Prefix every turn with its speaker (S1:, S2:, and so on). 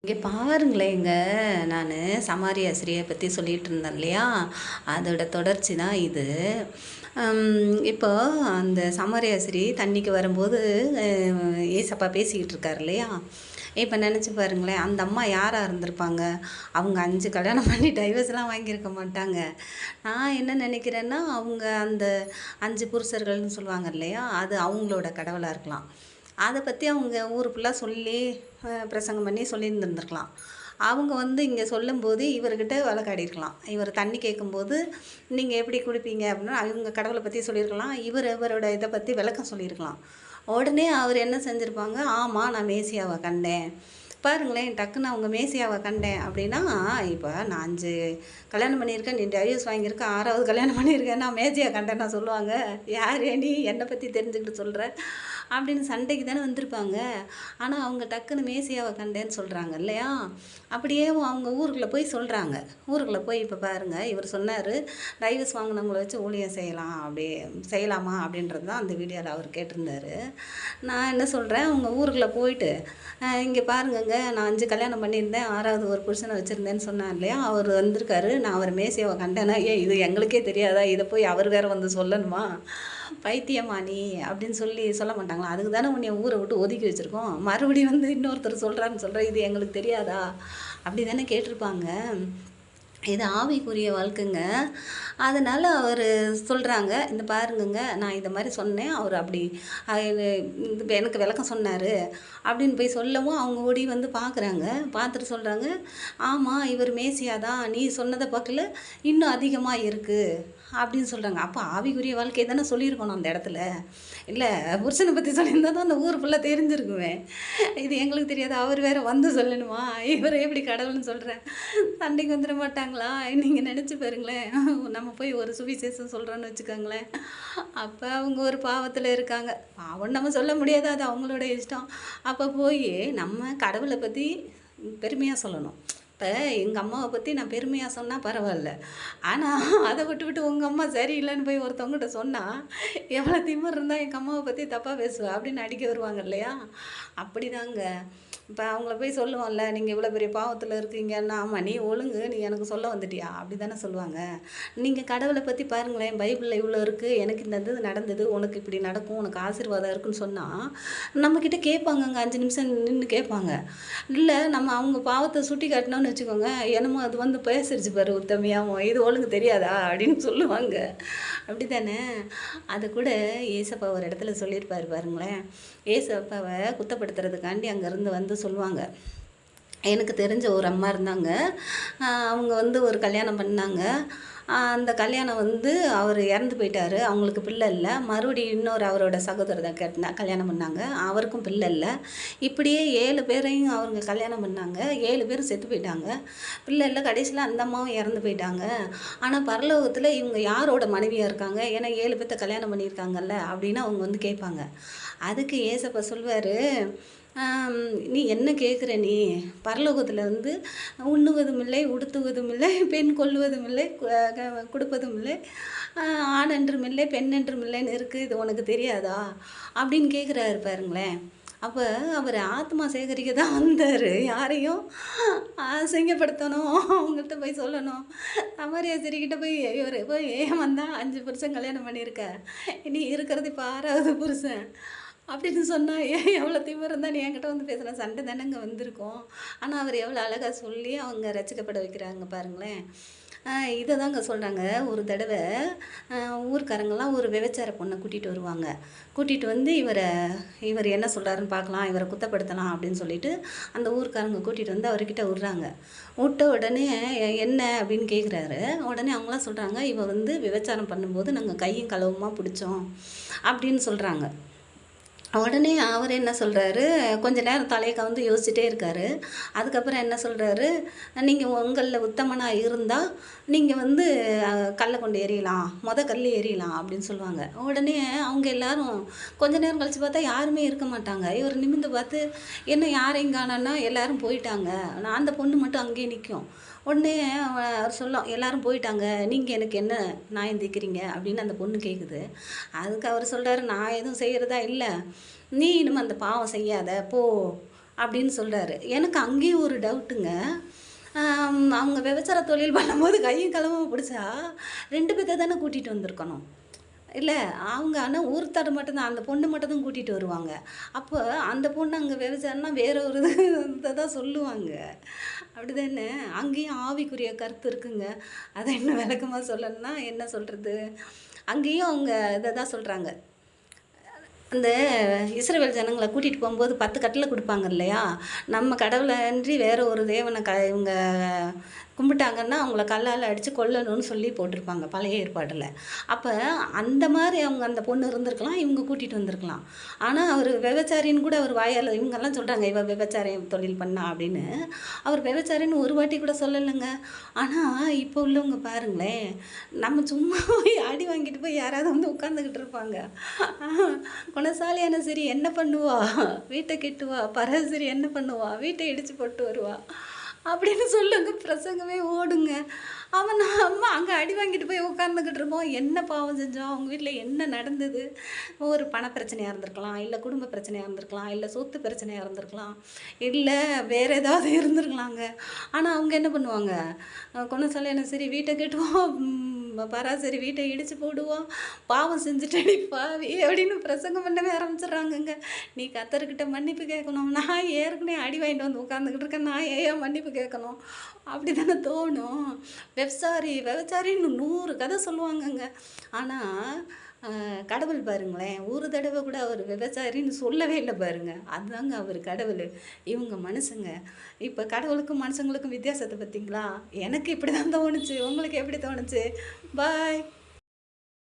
S1: இங்கே பாருங்களேங்க, நான் சமாரி ஆசிரியை பற்றி சொல்லிகிட்டு இருந்தேன் இல்லையா? அதோட தொடர்ச்சி தான் இது. இப்போ அந்த சமாரி ஆசிரி தண்ணிக்கு வரும்போது ஏசப்பா பேசிக்கிட்டு இருக்கார் இல்லையா? இப்போ நினச்சி பாருங்களேன், அந்த அம்மா யாராக இருந்திருப்பாங்க? அவங்க 5 கல்யாணம் பண்ணி டைவர்ஸ்லாம் வாங்கியிருக்க மாட்டாங்க. நான் என்ன நினைக்கிறேன்னா, அவங்க அந்த 5 புருஷர்கள்னு சொல்லுவாங்க இல்லையா? அது அவங்களோட கடவுளாக இருக்கலாம். அதை பற்றி அவங்க ஊர் ஃபுல்லாக சொல்லி பிரசங்கம் பண்ணி சொல்லியிருந்துருந்துருக்கலாம். அவங்க இங்கே சொல்லும்போது இவர்கிட்ட வழக்காடியிருக்கலாம். இவர் தண்ணி கேட்கும்போது நீங்கள் எப்படி குடிப்பீங்க அப்படின்னா அவங்க கடவுளை பற்றி சொல்லியிருக்கலாம். இவரோட இதை பற்றி விளக்கம் சொல்லியிருக்கலாம். உடனே அவர் என்ன செஞ்சுருப்பாங்க, ஆமாம் நான் மேசியாவை கண்டேன். பாருங்களேன், டக்குன்னு அவங்க மேசியாவை கண்டேன் அப்படின்னா, இப்போ நான் 5 கல்யாணம் பண்ணியிருக்கேன், நீ டைவர்ஸ் வாங்கியிருக்கேன், 6வது கல்யாணம் பண்ணியிருக்கேன், நான் மேசியா கண்டேன்னா சொல்லுவாங்க? யார் நீ என்னை பற்றி தெரிஞ்சுக்கிட்டு சொல்கிற அப்படின்னு சண்டைக்கு தானே வந்திருப்பாங்க. ஆனால் அவங்க டக்குன்னு மேசியாவை கண்டேன்னு சொல்கிறாங்க இல்லையா? அப்படியே அவங்க ஊருக்குள்ளே போய் சொல்கிறாங்க. ஊருக்குள்ளே போய் இப்போ பாருங்கள், இவர் சொன்னார் டைவர்ஸ் வாங்கினவங்கள வச்சு ஊழியம் செய்யலாம், அப்படி செய்யலாமா அப்படின்றது தான் அந்த வீடியோவில் அவர் கேட்டிருந்தாரு. நான் என்ன சொல்கிறேன், அவங்க ஊருக்குள்ளே போயிட்டு இங்கே பாருங்கங்க, நான் 5 கல்யாணம் பண்ணியிருந்தேன், 6வது ஒரு புருஷனை வச்சுருந்தேன்னு சொன்னார் இல்லையா? அவர் வந்திருக்காரு, நான் அவர் மேசியாவை கண்டேன்னா, ஏன் இது எங்களுக்கே தெரியாதா? இதை போய் அவர் வேறு சொல்லணுமா? பைத்தியமா நீ அப்படின்னு சொல்ல மாட்டாங்களா? அதுக்கு தானே உன்னை ஊரை விட்டு ஒதுக்கி வச்சுருக்கோம். மறுபடியும் இன்னொருத்தர் சொல்கிறான்னு சொல்கிற, இது எங்களுக்கு தெரியாதா? அப்படி தானே கேட்டிருப்பாங்க. இது ஆவிக்குரிய வாழ்க்கைங்க. அதனால் அவர் சொல்கிறாங்க, இந்த பாருங்கங்க, நான் இதை மாதிரி சொன்னேன், அவர் அப்படி எனக்கு விளக்கம் சொன்னார் அப்படின்னு போய் சொல்லவும் அவங்க ஓடி பார்க்குறாங்க. பார்த்துட்டு சொல்கிறாங்க, ஆமாம் இவர் மேசியா தான், நீ சொன்னதை பார்க்கல இன்னும் அதிகமாக இருக்குது அப்படின்னு சொல்கிறாங்க. அப்போ ஆவிக்குரிய வாழ்க்கையை தானே சொல்லியிருக்கணும் அந்த இடத்துல. இல்லை புருஷனை பற்றி சொல்லியிருந்தா தான் அந்த ஊர் ஃபுல்லாக தெரிஞ்சிருக்குவேன். இது எங்களுக்கு தெரியாது, அவர் வேறு சொல்லணுமா? இவர் எப்படி கடவுள்னு சொல்கிறேன், சண்டைக்கு வந்துட மாட்டாங்களா? நீங்கள் நினச்சி பாருங்களேன், நம்ம போய் ஒரு சுவிசேஷம் சொல்கிறோன்னு வச்சுக்கோங்களேன், அப்போ அவங்க ஒரு பாவத்தில் இருக்காங்க. பாவம் நம்ம சொல்ல முடியாது, அது அவங்களோட இஷ்டம். அப்போ போய் நம்ம கடவுளை பற்றி பெருமையாக சொல்லணும். இப்போ எங்கள் அம்மாவை பற்றி நான் பெருமையாக சொன்னால் பரவாயில்ல, ஆனால் அதை விட்டு உங்கள் அம்மா சரியில்லைன்னு போய் ஒருத்தவங்ககிட்ட சொன்னால் எவ்வளோ திமிர் இருந்தால் எங்கள் அம்மாவை பற்றி தப்பாக பேசுவேன் அப்படின்னு அடிக்க வருவாங்க இல்லையா? அப்படி தாங்க. இப்போ அவங்கள போய் சொல்லுவோம்ல, நீங்கள் இவ்வளோ பெரிய பாவத்தில் இருக்கீங்கன்னா, ஆமாம் நீ ஒழுங்கு, நீ எனக்கு சொல்ல வந்துட்டியா அப்படி தானே சொல்லுவாங்க. நீங்கள் கடவுளை பற்றி பாருங்களேன், பைபிளில் இவ்வளோ இருக்குது, எனக்கு இந்த இது நடந்தது, உனக்கு இப்படி நடக்கும், உனக்கு ஆசீர்வாதம் இருக்குன்னு சொன்னால் நம்மக்கிட்ட கேட்பாங்கங்க, 5 நிமிஷம் நின்று கேட்பாங்க. இல்லை நம்ம அவங்க பாவத்தை சுட்டி காட்டினோன்னு வச்சுக்கோங்க, என்னமோ அது பேசிடுச்சு பாரு உத்தமையாகவும், இது ஒழுங்கு தெரியாதா அப்படின்னு சொல்லுவாங்க. அப்படி தானே? அது கூட ஏசப்பா ஒரு இடத்துல சொல்லியிருப்பார் பாருங்களேன். ஏசப்பாவை குத்தப்படுத்துறதுக்காண்டி அங்கேருந்து சொல்லுவாங்க. எனக்கு தெரிஞ்ச ஒரு அம்மா இருந்தாங்க. அவங்க ஒரு கல்யாணம் பண்ணாங்க. அந்த கல்யாணம் அவர் இறந்து போயிட்டார், அவங்களுக்கு பிள்ளை இல்லை. மறுபடியும் இன்னொரு அவரோட சகோதரரை கல்யாணம் பண்ணாங்க, அவருக்கும் பிள்ளை இல்லை. இப்படியே 7 பேரையும் அவங்க கல்யாணம் பண்ணாங்க. 7 பேரும் செத்து போயிட்டாங்க, பிள்ளை இல்லை. கடைசியில் அந்த அம்மாவும் இறந்து போயிட்டாங்க. ஆனால் பரலோகத்தில் இவங்க யாரோட மனைவியாக இருக்காங்க? ஏன்னா 7 பேர்த்த கல்யாணம் பண்ணியிருக்காங்கல்ல அப்படின்னு அவங்க கேட்பாங்க. அதுக்கு ஏசப்பா சொல்வார், நீ என்ன கேட்குற? நீ பரலோகத்தில் உண்ணுவதும் இல்லை, உடுத்துவதும் இல்லை, பெண் கொள்வதும் இல்லை, கொடுப்பதும் இல்லை, ஆண் என்றும் இல்லை, பெண் என்றும் இல்லைன்னு இருக்குது, இது உனக்கு தெரியாதா அப்படின்னு கேட்குறாரு பாருங்களேன். அப்போ அவர் ஆத்மா சேகரிக்க தான் வந்தார், யாரையும் அசிங்கப்படுத்தணும், அவங்கள்ட்ட போய் சொல்லணும். சமாரியாசிரிக்கிட்ட போய் இவர் போய் வந்தால் 5 புருஷன் கல்யாணம் பண்ணியிருக்க, இனி இருக்கிறது இப்போ 6வது புருஷன் அப்படின்னு சொன்னால் எவ்வளோ திமிர் இருந்தால் நீ என்கிட்ட பேசுகிற, சண்டை தானேங்க வந்திருக்கோம். ஆனால் அவர் எவ்வளோ அழகாக சொல்லி அவங்க ரசிக்கப்பட வைக்கிறாங்க பாருங்களேன். இதை தாங்க சொல்கிறாங்க. ஒரு தடவை ஊர்க்காரங்கெல்லாம் ஒரு விபச்சார பொண்ணை கூட்டிகிட்டு வருவாங்க. கூட்டிகிட்டு இவர் என்ன சொல்கிறாருன்னு பார்க்கலாம், இவரை குத்தப்படுத்தலாம் அப்படின்னு சொல்லிட்டு அந்த ஊர்க்காரங்க கூட்டிகிட்டு அவர்கிட்ட விட்றாங்க. விட்ட உடனே என்ன அப்படின்னு கேட்குறாரு. உடனே அவங்களாம் சொல்கிறாங்க, இவ விபச்சாரம் பண்ணும்போது நாங்கள் கையும் களவுமா பிடிச்சோம் அப்படின்னு சொல்கிறாங்க. உடனே அவர் என்ன சொல்கிறாரு, கொஞ்ச நேரம் தலையை கவுந்து யோசிச்சுட்டே இருக்கார். அதுக்கப்புறம் என்ன சொல்கிறாரு, நீங்கள் உங்களில் உத்தமனாக இருந்தால் நீங்கள் கல்லை கொண்டு எறியலாம், கல் எறியலாம் அப்படின்னு சொல்லுவாங்க. உடனே அவங்க எல்லாரும் கொஞ்ச நேரம் கழித்து பார்த்தா யாருமே இருக்க மாட்டாங்க. இவர் நிமிர்ந்து பார்த்து என்ன யாரையும் காணோன்னா எல்லாரும் போயிட்டாங்க, நான் அந்த பொண்ணு மட்டும் அங்கேயே நிற்கும். உடனே அவர் சொல்லும், எல்லாரும் போயிட்டாங்க, நீங்கள் எனக்கு என்ன நியாயம் தீர்க்குறீங்க அப்படின்னு அந்த பொண்ணு கேட்குது. அதுக்கு அவர் சொல்கிறாரு, நான் எதுவும் செய்கிறதா இல்லை, நீ இனிமே அந்த பாவம் செய்யாத போ அப்படின்னு சொல்கிறாரு. எனக்கு அங்கேயும் ஒரு டவுட்டுங்க. அவங்க விபச்சார தொழில் பண்ணும்போது கையும் களவுமா பிடிச்சா 2 பேத்த தானே கூட்டிகிட்டு வந்திருக்கணும். இல்ல, அவங்க ஆனா ஒருத்தர் மட்டும் தான், அந்த பொண்ணு மட்டும் தான் கூட்டிட்டு வருவாங்க. அப்போ அந்த பொண்ணு அங்க விபச்சாரம்னா வேற ஒரு இத தான் சொல்லுவாங்க. அப்படிதானே? அங்கேயும் ஆவிக்குரிய கருத்து இருக்குங்க. அத இன்னும் விளக்கமா சொல்லணும்னா என்ன சொல்றது? அங்கேயும் அவங்க இத தான் சொல்றாங்க. அந்த இஸ்ரவேல் ஜனங்கள கூட்டிட்டு போம்போது 10 கட்டளை குடுப்பாங்க இல்லையா? நம்ம கடவுள அன்றி வேற ஒரு தேவன இவங்க கும்பிட்டாங்கன்னா, அவங்கள கல்லால அடிச்சு கொல்லணும்னு சொல்லி போட்டிருப்பாங்க, பழைய ஏற்பாடுல. அப்ப அந்த மாரி அவங்க அந்த பொண்ணு இருந்திருக்கலாம், இவங்க கூட்டிட்டு வந்திருக்கலாம். ஆனா, அவரு விபச்சாரின்னு கூட அவர் வாயால இவங்கலாம் சொல்றாங்க, "இவ விபச்சாரி தொழில் பண்ணா" அப்படின்னு. அவர் விபச்சாரின்னு ஒரு வாட்டி கூட சொல்லலங்க. ஆனா, இப்போ உள்ளவங்க பாருங்களேன், நம்ம சும்மா போய் அடி வாங்கிட்டு போய் யாராவது வந்து உட்காந்துக்கிட்டு இருப்பாங்க. குணசாலியான சரி என்ன பண்ணுவா? வீட்ட கெட்டுவா. பரமசிரி என்ன பண்ணுவா? வீட்ட இடிச்சு போட்டு வருவா. அப்படின்னு சொல்லுங்க பிரசங்கமே ஓடுங்க. அவன் நம்ம அங்க அடி வாங்கிட்டு போய் உட்காந்துக்கிட்டு இருப்போம். என்ன பாவம் செஞ்சோம்? அவங்க வீட்ல என்ன நடந்தது? ஒரு பண பிரச்சனையா இருந்திருக்கலாம், இல்ல குடும்ப பிரச்சனையா இருந்திருக்கலாம், இல்ல சொத்து பிரச்சனையா இருந்திருக்கலாம், இல்ல வேற ஏதாவது இருந்திருக்கலாங்க. ஆனா அவங்க என்ன பண்ணுவாங்க? குணசாலியான சரி வீட்ட கட்டுவோம், பராசரி வீட்ட இடிச்சு போடுவோம், பாவம் செஞ்சுட்டடி பாவி அப்படின்னு பிரசங்கம் பண்ணவே ஆரம்பிச்சுடுறாங்கங்க. நீ கர்த்தர்கிட்ட மன்னிப்பு கேட்கணும். நான் ஏற்கனவே அடி வாங்கிட்டு வந்து உட்காந்துக்கிட்டு இருக்கேன். நான் ஏன் மன்னிப்பு கேட்கணும்? அப்படி தானே தோணும். விபச்சாரின்னு 100 கதை சொல்லுவாங்கங்க. ஆனா, கடவுள் பாருங்களேன், ஒரு தடவ கூட அவர் விபச்சாரின்னு சொல்லவே இல்ல பாருங்க. அதுதாங்க அவர் கடவுளு. இவங்க மனுஷங்க. இப்ப கடவுளுக்கும் மனுஷங்களுக்கும் வித்தியாசத்த பார்த்தீங்களா? எனக்கு இப்படி தான் தோணுச்சு. உங்களுக்கு எப்படி தோணுச்சு? பாய்.